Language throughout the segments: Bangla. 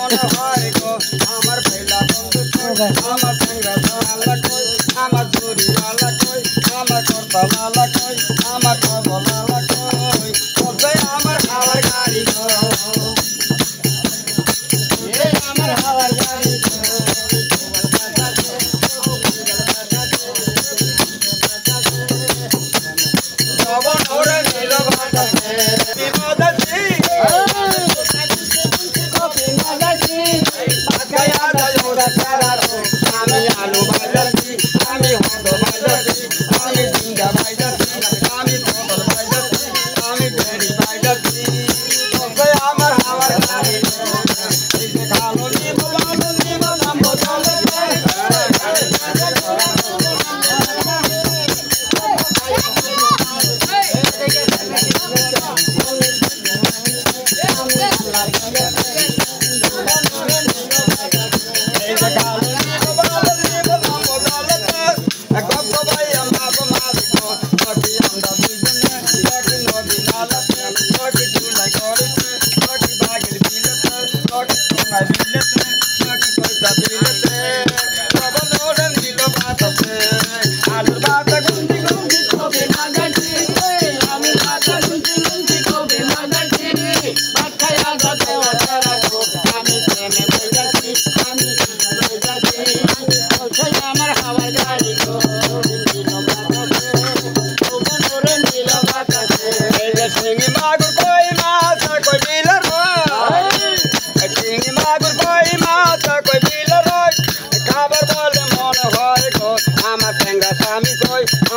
মনে হয় গো আমার ভাইলা বন্ধু কই আমার সঙ্গে আল্লাহ কই আমার জুরি আল্লাহ কই আমার করতা আল্লাহ কই আমার কবল আল্লাহ কই ওই আমার হাওয়ার গাড়ি গো এই আমার হাওয়ার গাড়ি সবন ওরে নীল বাতাসে বিমদাসি বিমদাসি বাকায়া দায়ুরা সারাতো আমি আলু বাজাসি আমি হদ বাজাসি আমি জিঙ্গা বাজাসি আমি পটল বাজাসি আমি ভেড়ি বাজাসি ওই আমার হাওয়ার গাড়ি এই যে খালো নিব নাম বদলে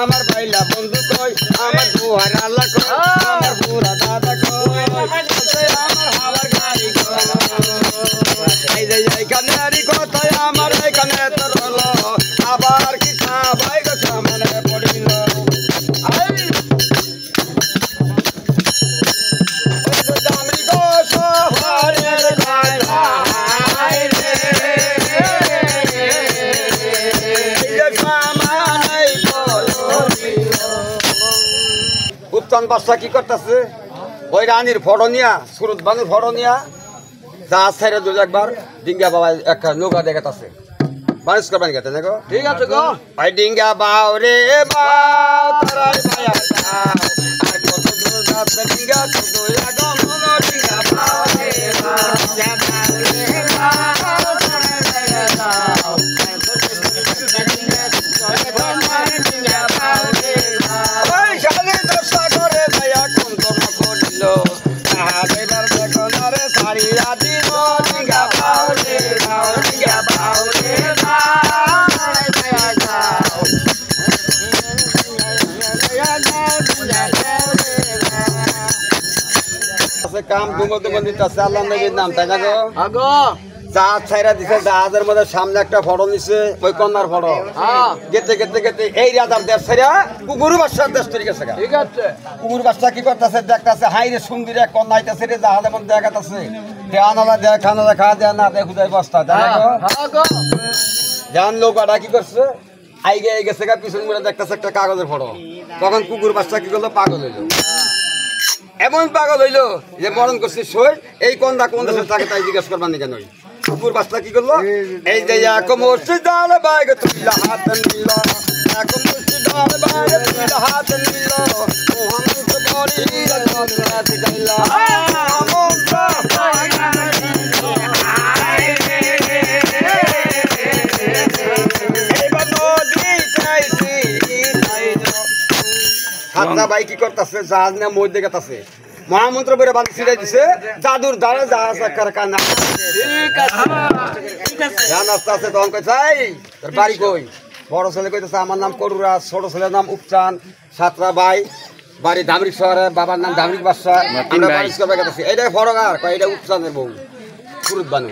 আমার ভাইলা বন্ধু কই আমার বুহার আল্লাহ কই আমার বুড়া দাদা কই আমার হাওয়ার গাড়ি কই এই যে এইখানে আরি কথায় আমার এখানে তোর হলো আবার কি সবাই গো সামনে পড়িল দামরি গো শহরের গায়লা হায় রে উত্তন বাদশা কি করতেছে ওই রানীর ফটো নিয়া সুরত বানুর ফটো নিয়া জাহাজ ছাইরে দুই একবার ডিঙ্গা বাবা একটা নৌকা দেখাতেছে মানুষ করবেন গেতে না গো ঠিক আছে গো ভাই ডিঙ্গা বাও রে বাও তারাই ভাইয়া যাও আর কত দূর যাচ্ছে ডিঙ্গা শুধু লাগো মনো ডিঙ্গা বাও রে বাও যা বাও রে বাও তারাই ভাইয়া যাও আর কত দূর যাচ্ছে ডিঙ্গা শুধু লাগো মনো ডিঙ্গা বাও রে বাও ওই শালে দশা করে ভাইয়া কোন তোর করিল তাহারে বার দেখো না রে সারিয়া দিব ডিঙ্গা বাও রে বাও ডিঙ্গা বাও রে বাও তারাই ভাইয়া যাও কাম দুমো দিতেছে আল্লাহ নবীর নাম তাই না গো আগো জাহাজ ছাইরা দিছে জাহাজের মধ্যে সামনে একটা ফটো নিছে ওই কন্যার ফটো গেতে গেতে গেতে এই রাজার দেশ ছাইরা কুকুর বাচ্চার দেশ তৈরি গেছে ঠিক আছে কুকুর বাচ্চা কি করতেছে দেখতেছে হাই রে সুন্দর এক কন্যা আইতাছে রে জাহাজের মধ্যে দেখাতেছে দেখানালা দেখানা খা দেয়া না দেখু যাই বস্তা তাই না গো জান লোকটা কি করছে আইগে গেছে গা পিছন মুড়ে দেখতেছে একটা কাগজের ফটো তখন কুকুর বাচ্চা কি করলো পাগল হইলো এমন পাগল হইলো যে মরণ করছে সই এই কন্যা কোন দেশের থাকে তাই জিজ্ঞেস করবার নি কেন কুকুর বাচ্চা কি করলো এই যে এক মসজিদাল বাইগ তুইলা হাত নিল এক মসজিদাল বাইগ তুইলা হাত নিল মোহাম্মদ বড়ি রাত দিলা হাতনা ভাই কি করতেছে জাহাজ না মই দেখাতেছে মহামন্ত্র বলে বাঁধি ছিড়াই দিছে জাদুর দ্বারা জাহাজ আকার কানা ঠিক আছে জান আস্তে আস্তে তখন কই চাই তোর বাড়ি কই বড় ছেলে কইতেছে আমার নাম করুরা ছোট ছেলের নাম উপচান সাতরা ভাই বাড়ি ধামরিক শহরে বাবার নাম ধামরিক বাদশা আমরা বাড়ি করবে গেছে এইটাই ফরগার কই এটা উপচানের বউ ফুরুত বানু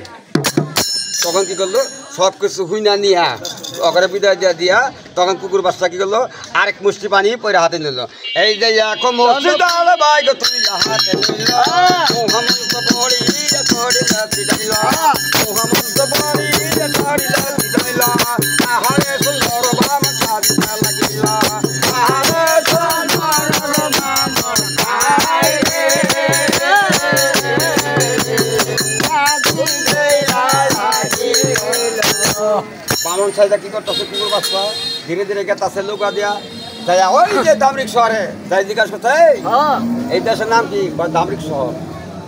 তখন কি করলো সব কিছু হুইনা নিয়া ওখানে বিদায় দিয়া দিয়া তখন কুকুর বাচ্চা কি করলো আরেক মুষ্টি পানি পরে হাতে নিল এই যে এখন মসজিদাল ভাই গো তুই হাতে নিল মোহাম্মদ বড়ি ছড়ি লাতি দিল মোহাম্মদ বড়ি ছড়ি লাতি দিল আহারে সুন্দর বাম ছাদি লাগিল আহারে সুন্দর বাম আই রে বামন সাইদা কি করতেছে কুকুর বাচ্চা ধীরে ধীরে গেতাছে লুকা দিয়া যাই ওই যে দামরিক শহরে যাই জিজ্ঞাসা করতে এই দেশের নাম কি দামরিক শহর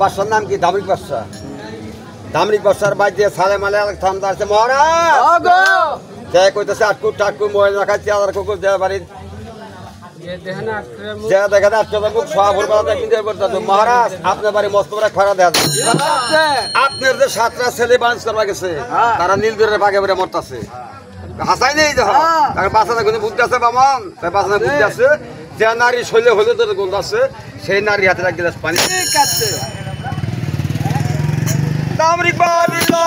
বাদশার নাম কি দামরিক বাদশা দামরিক বাদশার বাদ দিয়ে সালে মালে থামদার আছে মহারাজ যাই কইতেছে আটকু টাটকু মোবাইল রাখাচ্ছি আর কুকুর দেওয়া বাড়ির দেখা যাচ্ছে মুখ সব মহারাজ আপনার বাড়ি মস্ত করে খরা দেখা যাচ্ছে আপনার যে 7টা ছেলে বাঞ্চ করবা গেছে তারা নীলগিরের বাগে বেড়ে মরতাছে হাসাই নেই দেখো বাচ্চাটা কিন্তু বুদ্ধি আছে বামন তাই বাচ্চাটা বুদ্ধি আছে যে নারী শৈলে হলে তোর গন্ধ আছে সেই নারী হাতে এক গ্লাস পানি ঠিক আছে দামরিক বাড়িলা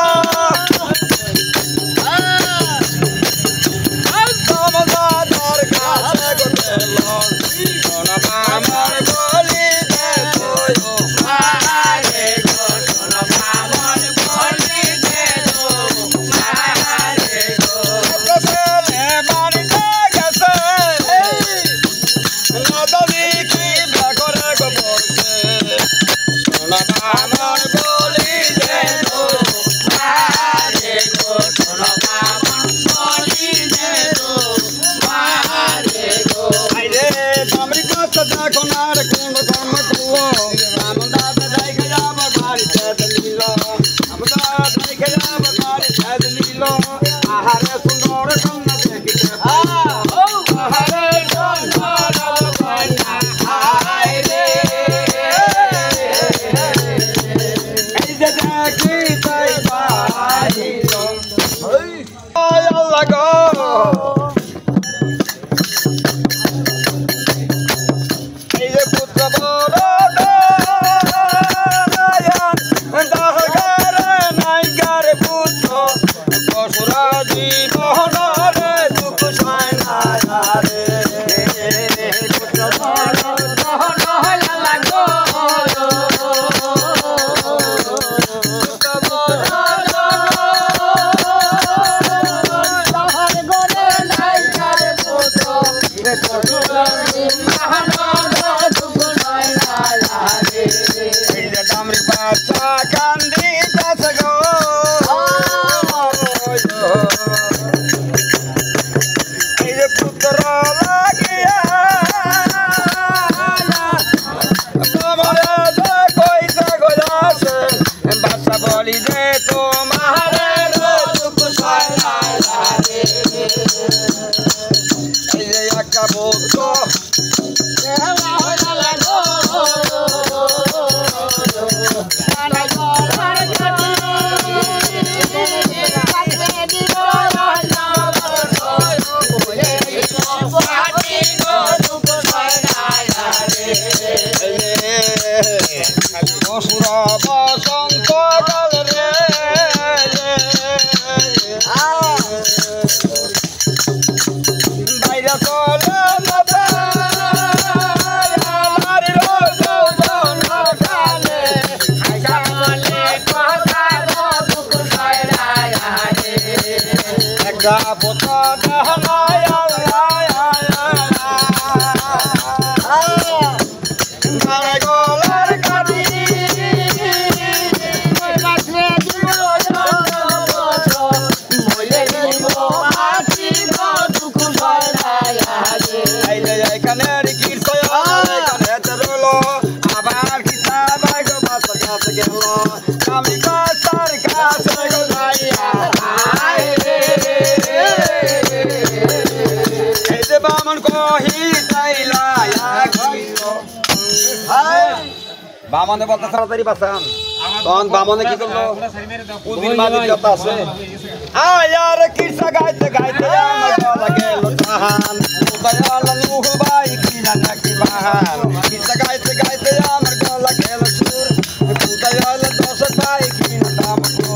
বামনে বলতে তাড়াতাড়ি বাঁচান তখন বামনে কি করলো উদিন মালিক যত আছে আয়ার কিসা গাইতে গাইতে আমার গলা গেল জাহান দয়াল নূহ ভাই কি জানা কি বাহান কিসা গাইতে গাইতে আমার গলা গেল সুর দয়াল দশ ভাই কি নাম কো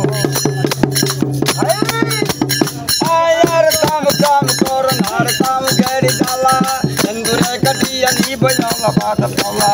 আয়ার কাম কাম কর নার কাম গড়ি জালা চন্দুরে কাটিয়া নি বজালা বাত পালা